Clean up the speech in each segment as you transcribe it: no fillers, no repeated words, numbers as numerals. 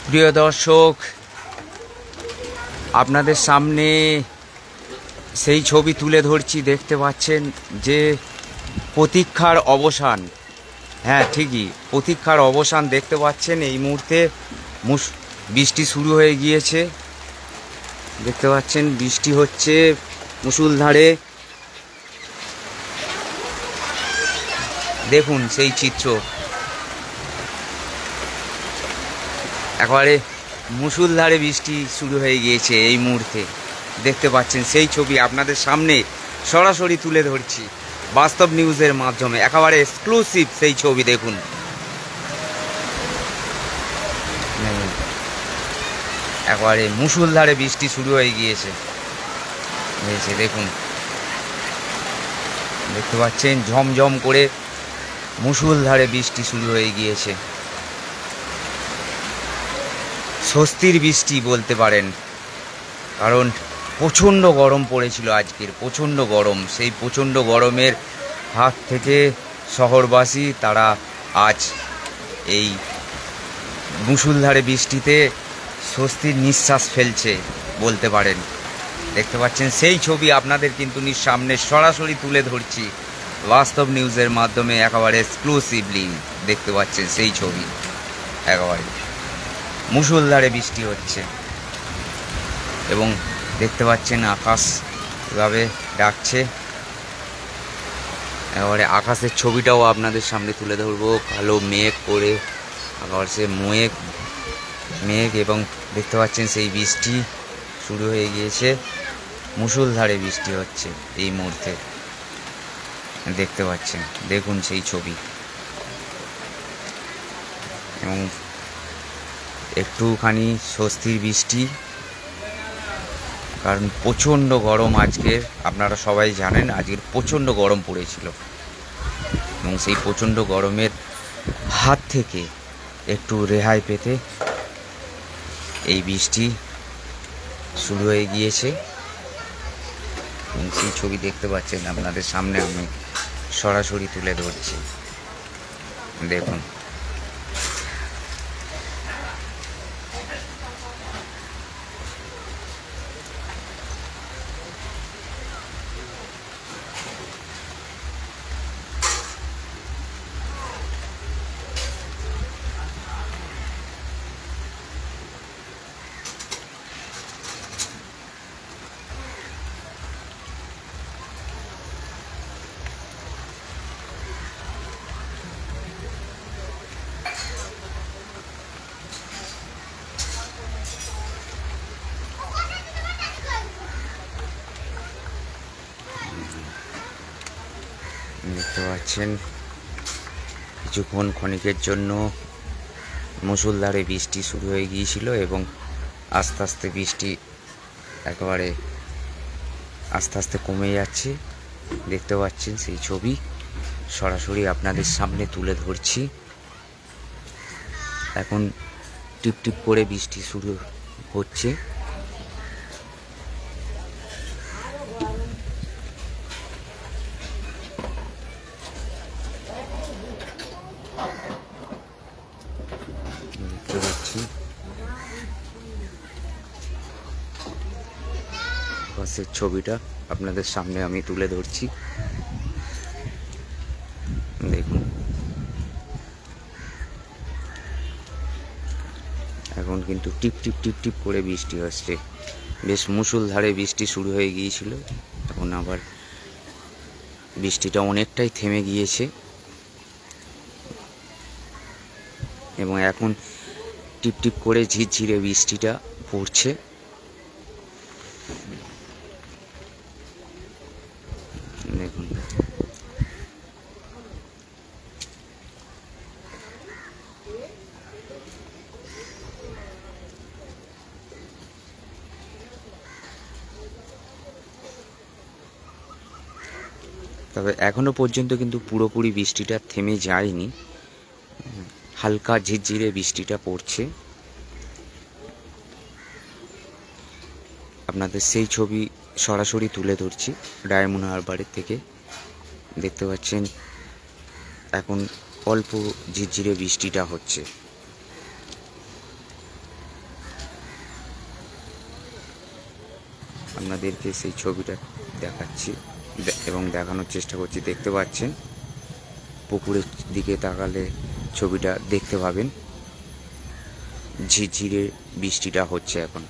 প্রিয় দর্শক, আপনাদের সামনে সেই ছবি তুলে ধরছি। দেখতে পাচ্ছেন যে প্রতীক্ষার অবসান, হ্যাঁ ঠিকই প্রতীক্ষার অবসান দেখতে পাচ্ছেন। এই মুহূর্তে বৃষ্টি শুরু হয়ে গিয়েছে, দেখতে পাচ্ছেন বৃষ্টি হচ্ছে মুষলধারে। দেখুন সেই চিত্র, একেবারে মুষলধারে বৃষ্টি শুরু হয়ে গিয়েছে এই মুহূর্তে। দেখতে পাচ্ছেন সেই ছবি আপনাদের সামনে সরাসরি তুলে ধরছি বাস্তব নিউজের মাধ্যমে, একেবারে এক্সক্লুসিভ সেই ছবি। দেখুন একেবারে মুষলধারে বৃষ্টি শুরু হয়ে গিয়েছে। দেখুন দেখতে পাচ্ছেন ঝমঝম করে মুষলধারে বৃষ্টি শুরু হয়ে গিয়েছে। স্বস্তির বৃষ্টি বলতে পারেন, কারণ প্রচণ্ড গরম পড়েছিল আজকের, প্রচণ্ড গরম। সেই প্রচণ্ড গরমের হাত থেকে শহরবাসী তারা আজ এই মুষলধারে বৃষ্টিতে স্বস্তির নিঃশ্বাস ফেলছে বলতে পারেন। দেখতে পাচ্ছেন সেই ছবি আপনাদের কিন্তু সামনে সরাসরি তুলে ধরছি বাস্তব নিউজের মাধ্যমে, একেবারে এক্সক্লুসিভলি দেখতে পাচ্ছেন সেই ছবি। একেবারে মুষলধারে বৃষ্টি হচ্ছে এবং দেখতে পাচ্ছেন আকাশ এভাবে ডাকছে। একেবারে আকাশের ছবিটাও আপনাদের সামনে তুলে ধরবো। কালো মেঘ করে আকাশে মেঘ এবং দেখতে পাচ্ছেন সেই বৃষ্টি শুরু হয়ে গিয়েছে। মুষলধারে বৃষ্টি হচ্ছে এই মুহূর্তে, দেখতে পাচ্ছেন। দেখুন সেই ছবি, এবং একটুখানি স্বস্তির বৃষ্টি, কারণ প্রচণ্ড গরম আজকের। আপনারা সবাই জানেন আজকের প্রচণ্ড গরম পড়েছিল, এবং সেই প্রচণ্ড গরমের হাত থেকে একটু রেহাই পেতে এই বৃষ্টি শুরু হয়ে গিয়েছে। এবং সেই ছবি দেখতে পাচ্ছেন আপনাদের সামনে আমি সরাসরি তুলে ধরছি। দেখুন দেখতে পাচ্ছেন কিছুক্ষণ ক্ষণিকের জন্য মুষলধারে বৃষ্টি শুরু হয়ে গিয়েছিল, এবং আস্তে আস্তে বৃষ্টি একেবারে আস্তে আস্তে কমে যাচ্ছে। দেখতে পাচ্ছেন সেই ছবি সরাসরি আপনাদের সামনে তুলে ধরছি। এখন টিপ টিপ করে বৃষ্টি শুরু হচ্ছে। দেখতে পাচ্ছি বাসের ছবিটা আপনাদের সামনে আমি তুলে ধরছি। দেখুন এখন কিন্তু টিপ টিপ টিপ টিপ করে বৃষ্টি হচ্ছে। বেশ মুষলধারে বৃষ্টি শুরু হয়ে গিয়েছিল, এখন আবার বৃষ্টিটা অনেকটাই থেমে গিয়েছে, এবং এখন টিপ টিপ করে ঝিরঝিরে বৃষ্টিটা পড়ছে। দেখুন তবে এখনো পর্যন্ত কিন্তু পুরোপুরি বৃষ্টিটা থেমে যায়নি, হালকা ঝিরঝিরে বৃষ্টিটা পড়ছে। আপনাদের সেই ছবি সরাসরি তুলে ধরছি ডায়মন্ড হারবারের থেকে। দেখতে পাচ্ছেন এখন অল্প ঝিরঝিরে বৃষ্টিটা হচ্ছে। আপনাদেরকে সেই ছবিটা দেখাচ্ছি এবং দেখানোর চেষ্টা করছি। দেখতে পাচ্ছেন পুকুরের দিকে তাকালে ছবিটা দেখতে পাবেন। ঝিরঝিরে বৃষ্টিটা হচ্ছে এখন।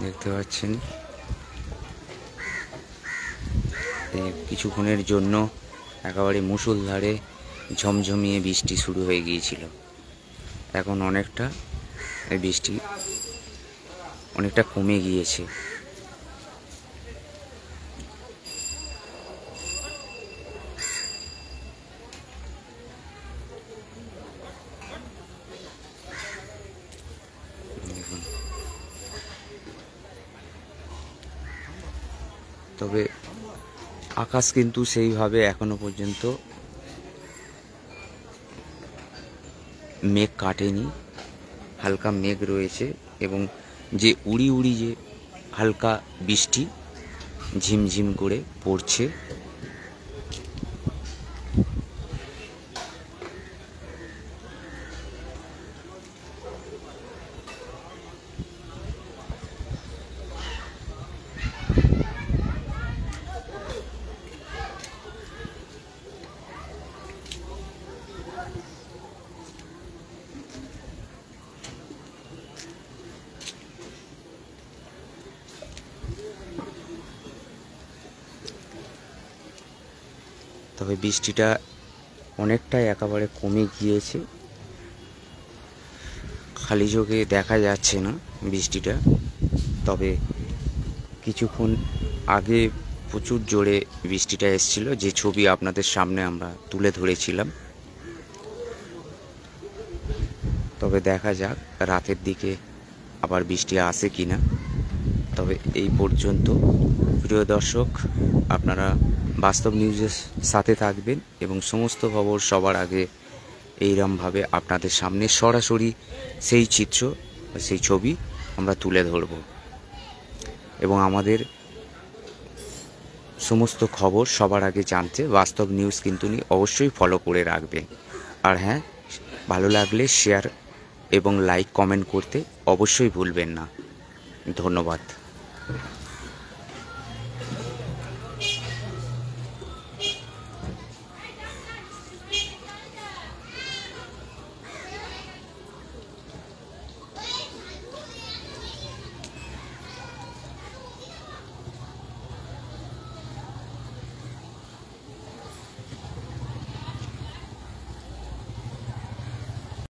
দেখতে পাচ্ছেন কিছুক্ষণের জন্য একেবারে মুষলধারে ঝমঝমিয়ে বৃষ্টি শুরু হয়ে গিয়েছিল। এখন অনেকটা বৃষ্টি অনেকটা কমে গিয়েছে। দেখুন, তবে আকাশ কিন্তু সেইভাবে এখনো পর্যন্ত মেঘ কাটেনি, হালকা মেঘ রয়েছে এবং যে উড়ি উড়ি যে হালকা বৃষ্টি ঝিমঝিম করে পড়ছে। তবে বৃষ্টিটা অনেকটাই একেবারে কমে গিয়েছে, খালি চোখে দেখা যাচ্ছে না বৃষ্টিটা। তবে কিছুক্ষণ আগে প্রচুর জোরে বৃষ্টিটা এসেছিল, যে ছবি আপনাদের সামনে আমরা তুলে ধরেছিলাম। তবে দেখা যাক রাতের দিকে আবার বৃষ্টি আসে কি না। তবে এই পর্যন্ত প্রিয় দর্শক, আপনারা বাস্তব নিউজের সাথে থাকবেন এবং সমস্ত খবর সবার আগে এইরকমভাবে আপনাদের সামনে সরাসরি সেই চিত্র, সেই ছবি আমরা তুলে ধরব এবং আমাদের সমস্ত খবর সবার আগে জানতে বাস্তব নিউজ কিন্তু অবশ্যই ফলো করে রাখবেন। আর হ্যাঁ, ভালো লাগলে শেয়ার এবং লাইক কমেন্ট করতে অবশ্যই ভুলবেন না। ধন্যবাদ।